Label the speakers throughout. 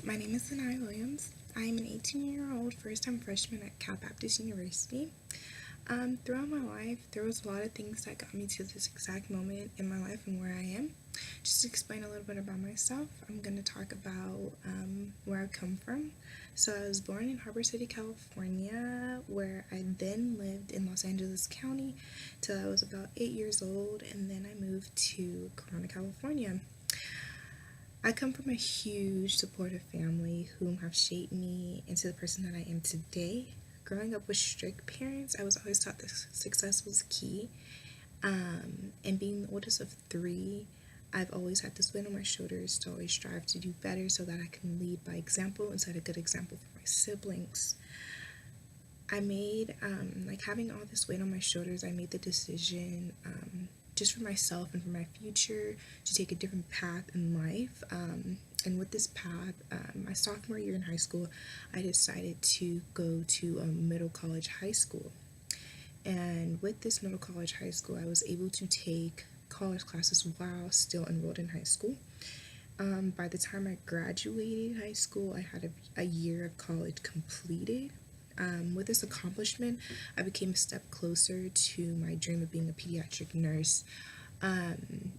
Speaker 1: My name is Sanaya Williams. I am an 18-year-old first-time freshman at Cal Baptist University. Throughout my life, there was a lot of things that got me to this exact moment in my life and where I am. Just to explain a little bit about myself, I'm going to talk about where I've come from. So I was born in Harbor City, California, where I then lived in Los Angeles County till I was about 8 years old, and then I moved to Corona, California. I come from a huge supportive family whom have shaped me into the person that I am today. Growing up with strict parents, I was always taught that success was key. And being the oldest of three, I've always had this weight on my shoulders to always strive to do better so that I can lead by example and set a good example for my siblings. I made, having all this weight on my shoulders, I made the decision just for myself and for my future to take a different path in life. And with this path, my sophomore year in high school, I decided to go to a middle college high school. And with this middle college high school, I was able to take college classes while still enrolled in high school. By the time I graduated high school, I had a year of college completed. With this accomplishment, I became a step closer to my dream of being a pediatric nurse.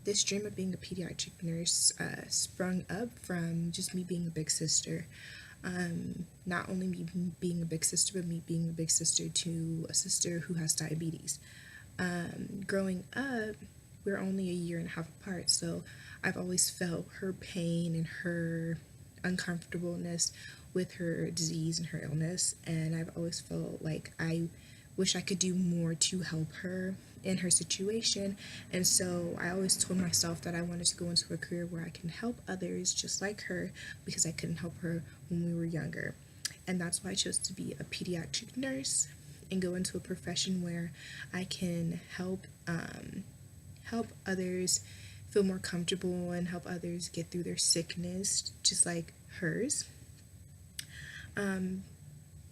Speaker 1: This dream of being a pediatric nurse sprung up from just me being a big sister. Not only me being a big sister, but me being a big sister to a sister who has diabetes. Growing up, we're only a year and a half apart, so I've always felt her pain and her uncomfortableness with her disease and her illness, and I've always felt like I wish I could do more to help her in her situation. And so I always told myself that I wanted to go into a career where I can help others just like her, because I couldn't help her when we were younger. And that's why I chose to be a pediatric nurse and go into a profession where I can help others feel more comfortable and help others get through their sickness just like hers.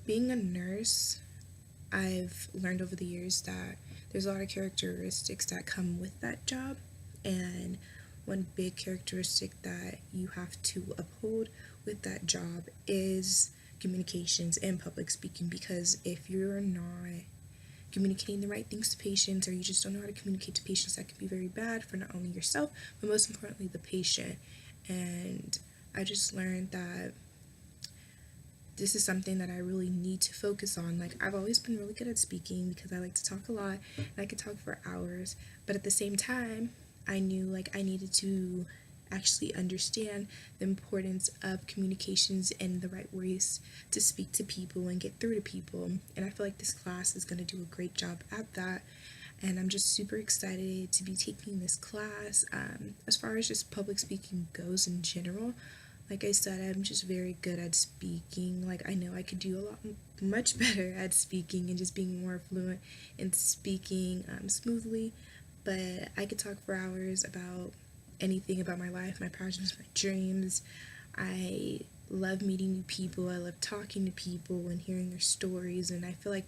Speaker 1: Being a nurse, I've learned over the years that there's a lot of characteristics that come with that job, and one big characteristic that you have to uphold with that job is communications and public speaking, because if you're not communicating the right things to patients, or you just don't know how to communicate to patients, that can be very bad for not only yourself but most importantly the patient. And I just learned that this is something that I really need to focus on. Like, I've always been really good at speaking because I like to talk a lot and I could talk for hours, but at the same time I knew like I needed to actually understand the importance of communications and the right ways to speak to people and get through to people. And I feel like this class is going to do a great job at that, and I'm just super excited to be taking this class. As far as just public speaking goes in general, like I said, I'm just very good at speaking. Like, I know I could do a lot much better at speaking and just being more fluent in speaking smoothly, but I could talk for hours about anything about my life, my passions, my dreams. I love meeting new people. I love talking to people and hearing their stories, and I feel like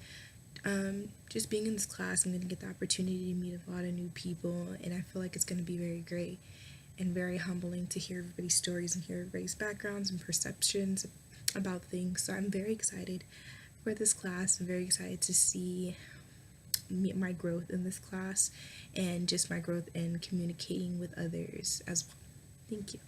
Speaker 1: just being in this class, I'm going to get the opportunity to meet a lot of new people, and I feel like it's going to be very great and very humbling to hear everybody's stories and hear everybody's backgrounds and perceptions about things. So I'm very excited for this class. I'm very excited to see my growth in this class and just my growth in communicating with others as well. Thank you.